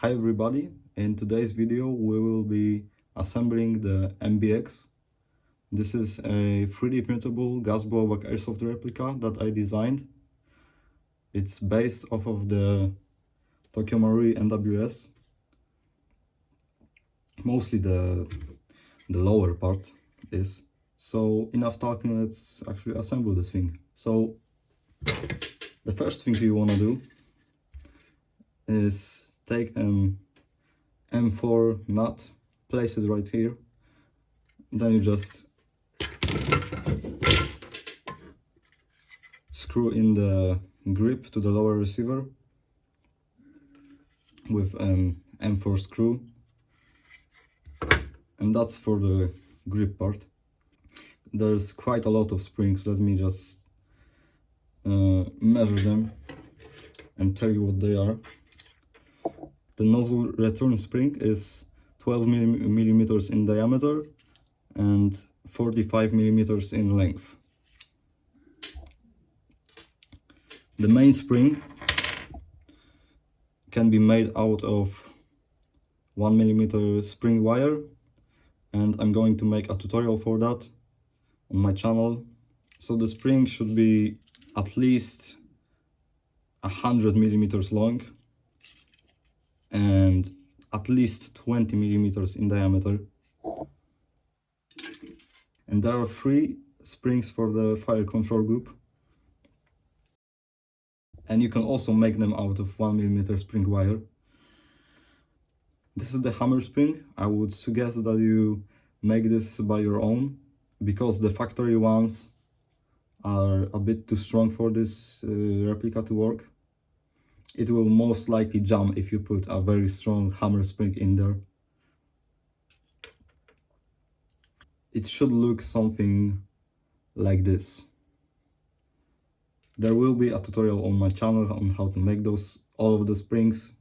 Hi everybody, in today's video we will be assembling the MBX. This is a 3D printable gas blowback airsoft replica that I designed. It's based off of the Tokyo Marui MWS. Mostly the lower part is. So enough talking, let's actually assemble this thing. So the first thing you want to do is take an M4 nut, place it right here, then you just screw in the grip to the lower receiver with an M4 screw, and that's for the grip part. There's quite a lot of springs. Let me just measure them and tell you what they are. The nozzle return spring is 12 millimeters in diameter and 45 millimeters in length. The main spring can be made out of 1 millimeter spring wire, and I'm going to make a tutorial for that on my channel. So the spring should be at least 100 millimeters long and at least 20 millimeters in diameter. And there are 3 springs for the fire control group. And you can also make them out of 1 millimeter spring wire. This is the hammer spring. I would suggest that you make this by your own, because the factory ones are a bit too strong for this replica to work. It will most likely jam if you put a very strong hammer spring in there. It should look something like this. There will be a tutorial on my channel on how to make all of the springs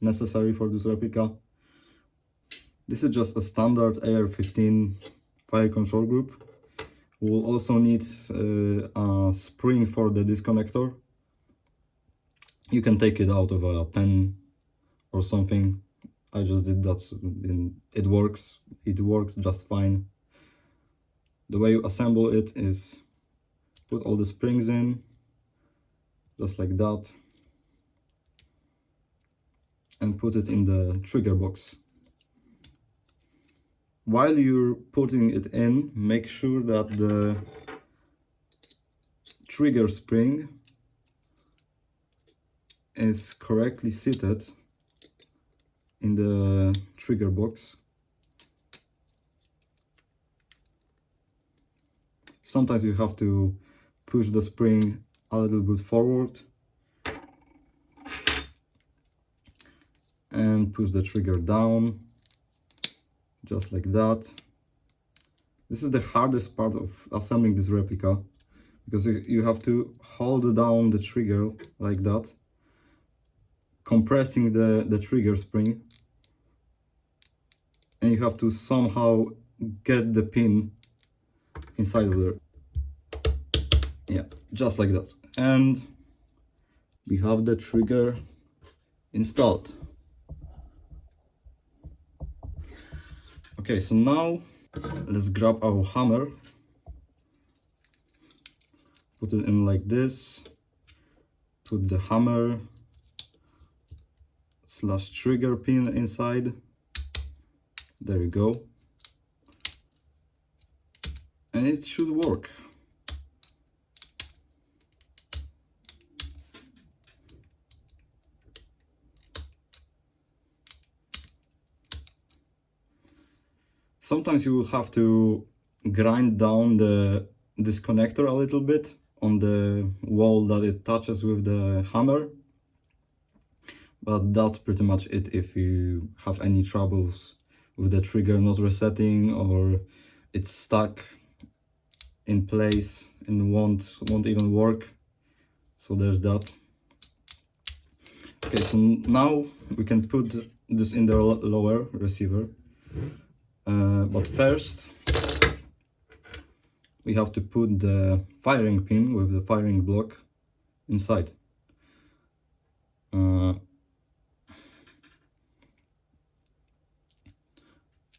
necessary for this replica. This is just a standard AR-15 fire control group. We'll also need a spring for the disconnector. You can take it out of a pen or something. I just did that and it works. It works just fine. The way you assemble it is put all the springs in, just like that, and put it in the trigger box. While you're putting it in, make sure that the trigger spring is correctly seated in the trigger box. Sometimes you have to push the spring a little bit forward and push the trigger down, just like that. This is the hardest part of assembling this replica, because you have to hold down the trigger like that, compressing the trigger spring, and you have to somehow get the pin inside of there. Yeah, just like that. And we have the trigger installed. Okay, so now let's grab our hammer, put it in like this, put the hammer / trigger pin inside. There you go. And it should work. Sometimes you will have to grind down the disconnector a little bit on the wall that it touches with the hammer. But that's pretty much it if you have any troubles with the trigger not resetting, or it's stuck in place and won't even work. So there's that. Okay, so now we can put this in the lower receiver. But first we have to put the firing pin with the firing block inside.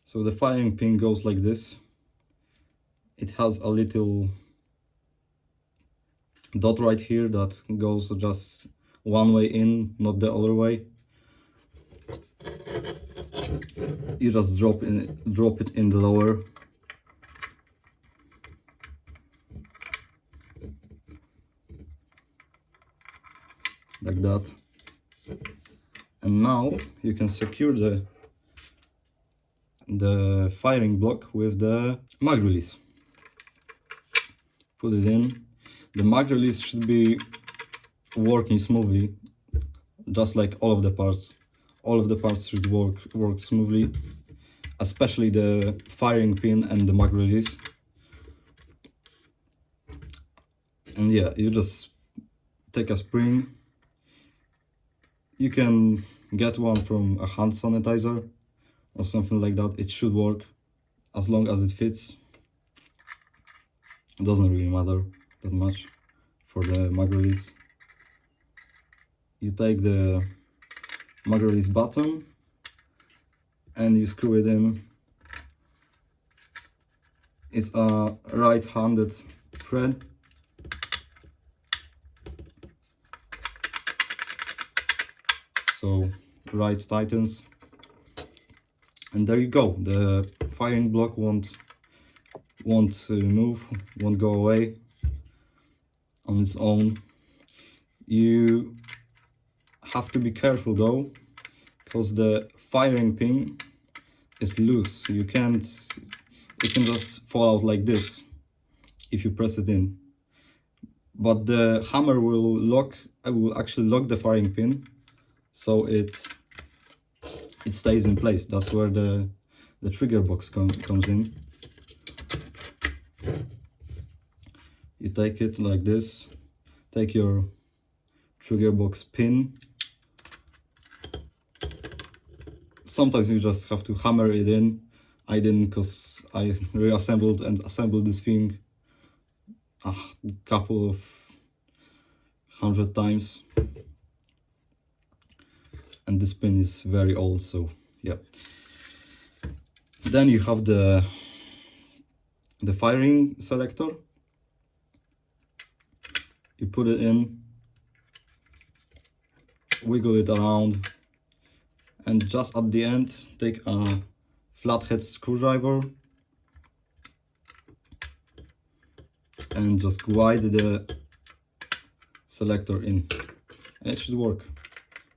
So the firing pin goes like this. It has a little dot right here that goes just one way in, not the other way. You just drop it in the lower. Like that. And now you can secure the firing block with the mag release. Put it in. The mag release should be working smoothly, just like all of the parts. All of the parts should work smoothly, especially the firing pin and the mag release. And yeah, you just take a spring. You can get one from a hand sanitizer or something like that. It should work as long as it fits. It doesn't really matter that much for the mag release. You take the mag release button and you screw it in. It's a right-handed thread. So right tightens. And there you go. The firing block won't move, won't go away on its own. You have to be careful though, because the firing pin is loose. It can just fall out like this if you press it in. But the hammer will actually lock the firing pin, so it stays in place. That's where the trigger box comes in. You take it like this, take your trigger box pin. Sometimes you just have to hammer it in. I didn't, because I reassembled and assembled this thing a couple of 100 times. And this pin is very old, so yeah. Then you have the firing selector. You put it in, wiggle it around, and just at the end take a flathead screwdriver and just glide the selector in. And it should work.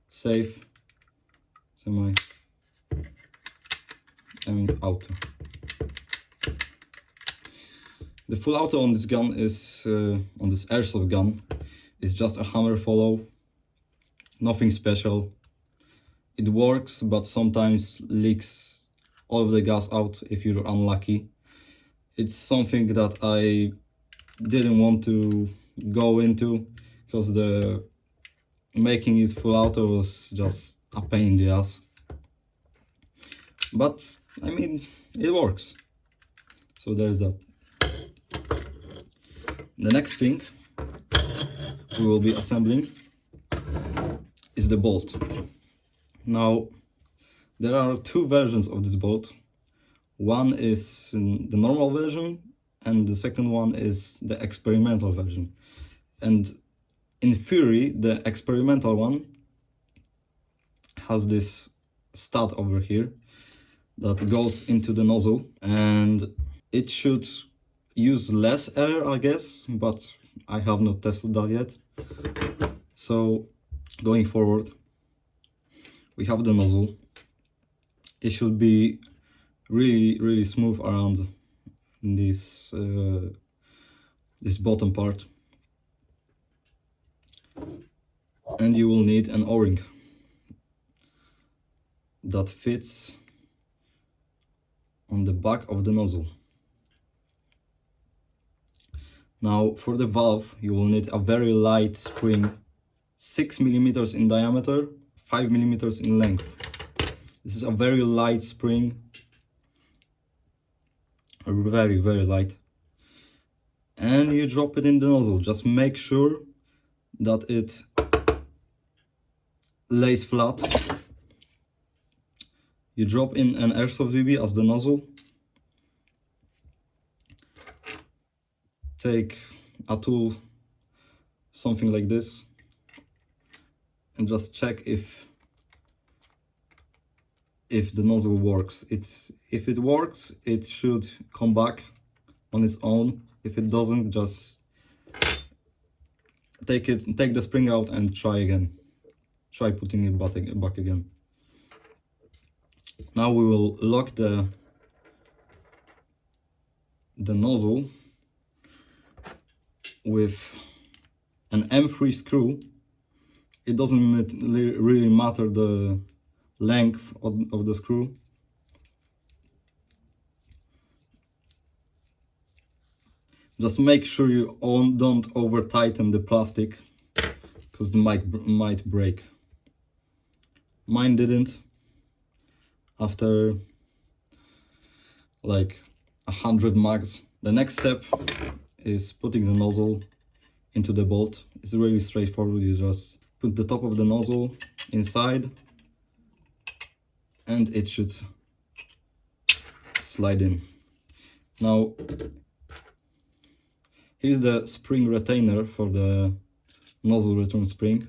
Safe, semi, and auto. The full auto on this gun is, on this airsoft gun, is just a hammer follow, nothing special. It works, but sometimes leaks all of the gas out if you're unlucky. It's something that I didn't want to go into, because the making it full auto was just a pain in the ass. But I mean, it works. So there's that. The next thing we will be assembling is the bolt. Now, there are two versions of this bolt. One is the normal version, and the second one is the experimental version. And in theory, the experimental one has this stud over here that goes into the nozzle, and it should use less air, I guess, but I have not tested that yet. So going forward, we have the nozzle. It should be really smooth around this this bottom part, and you will need an O-ring that fits on the back of the nozzle. Now, for the valve, you will need a very light spring, 6 millimeters in diameter, 5 millimeters in length. This is a very light spring, very light. And you drop it in the nozzle. Just make sure that it lays flat. You drop in an Airsoft VB as the nozzle. Take a tool, something like this, and just check if the nozzle works. If it works, it should come back on its own. If it doesn't, just take the spring out and try again. Try putting it back again. Now we will lock the nozzle with an M3 screw. It doesn't really matter the length of the screw. Just make sure you don't over tighten the plastic, because it might break. Mine didn't. After like 100 mags. The next step is putting the nozzle into the bolt. It's really straightforward. You just put the top of the nozzle inside and it should slide in. Now here's the spring retainer for the nozzle return spring.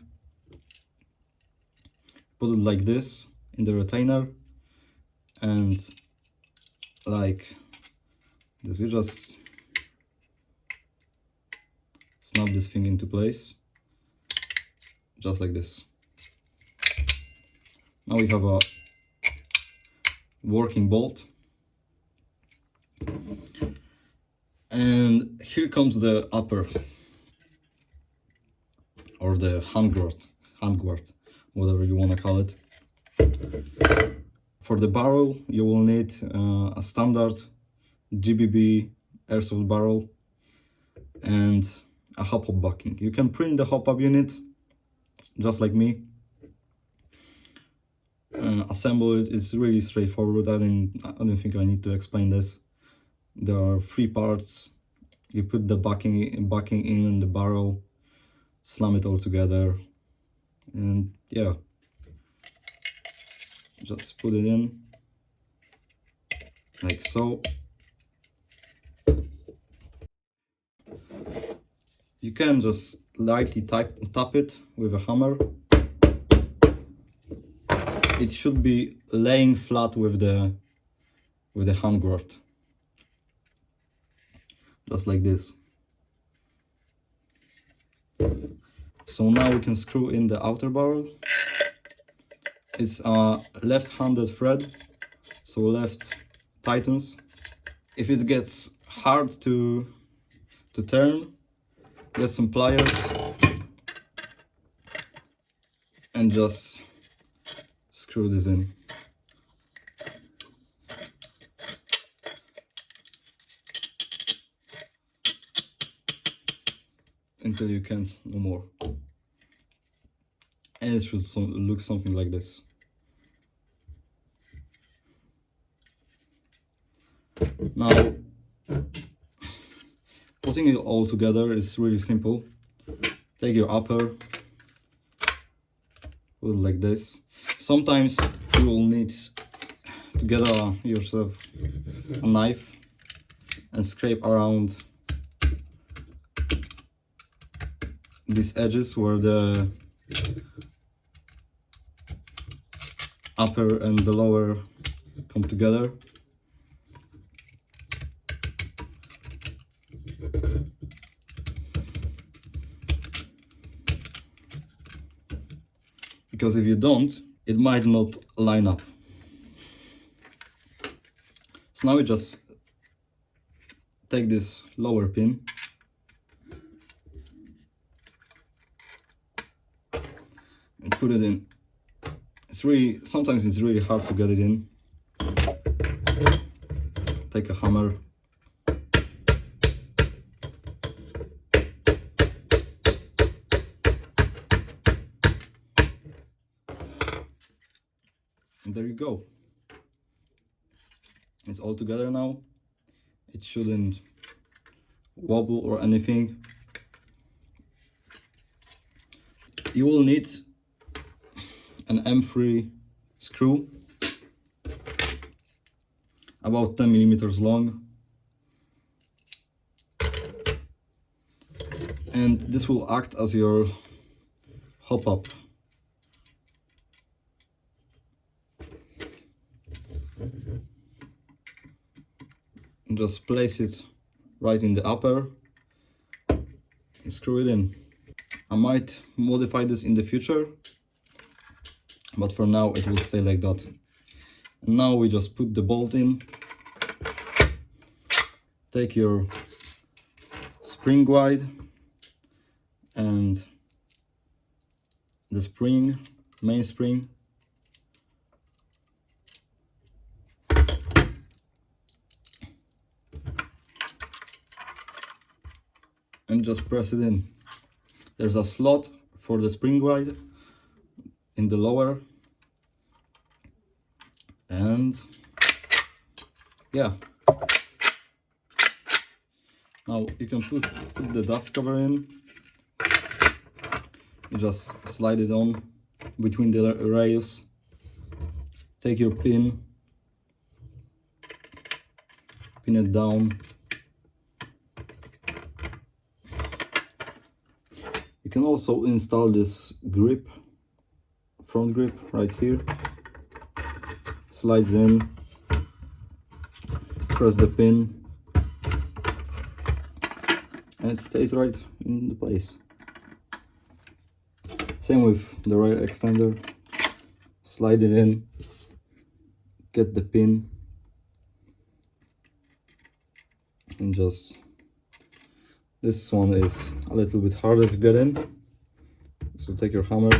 Put it like this in the retainer, and like this, you just snap this thing into place, just like this. Now we have a working bolt, and here comes the upper, or the handguard, whatever you want to call it. For the barrel, you will need a standard GBB airsoft barrel and a hop-up backing. You can print the hop-up unit, just like me. Assemble it. It's really straightforward. I don't think I need to explain this. There are 3 parts. You put the backing in the barrel, slam it all together, and yeah, just put it in like so. You can just lightly tap it with a hammer. It should be laying flat with the handguard, just like this. So now we can screw in the outer barrel. It's a left-handed thread, so left tightens. If it gets hard to turn, get some pliers and just screw this in. Until you can't no more. And it should look something like this. Now, putting it all together is really simple. Take your upper, put it like this. Sometimes you will need to get yourself a knife and scrape around these edges where the upper and the lower come together. Because if you don't, it might not line up. So now we just take this lower pin and put it in. Sometimes it's really hard to get it in. Take a hammer. And there you go. It's all together now. It shouldn't wobble or anything. You will need an M3 screw. about 10 millimeters long, and this will act as your hop up. And just place it right in the upper and screw it in. I might modify this in the future, but for now it will stay like that. And now we just put the bolt in, take your spring guide and the spring, main spring, and just press it in. There's a slot for the spring guide in the lower, and yeah, now you can put the dust cover in. You just slide it on between the rails, take your pin it down. You can also install this grip, front grip right here. Slides in, press the pin, and it stays right in the place. Same with the rail extender. Slide it in, get the pin, and just, this one is a little bit harder to get in, so take your hammer,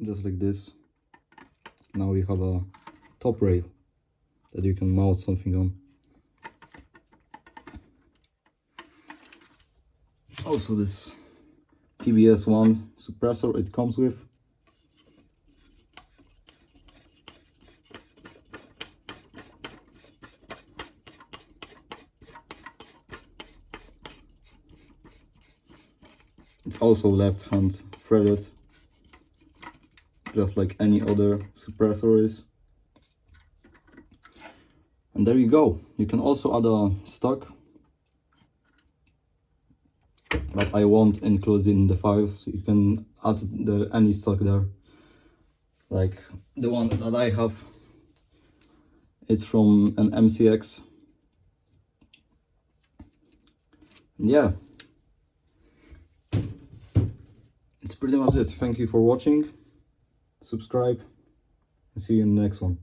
just like this. Now we have a top rail that you can mount something on. Also this PVS-1 suppressor it comes with. It's also left hand threaded, just like any other suppressor is. And there you go. You can also add a stock, but I won't include it in the files. You can add any stock there. Like the one that I have, it's from an MCX. And yeah, it's pretty much it. Thank you for watching. Subscribe and see you in the next one.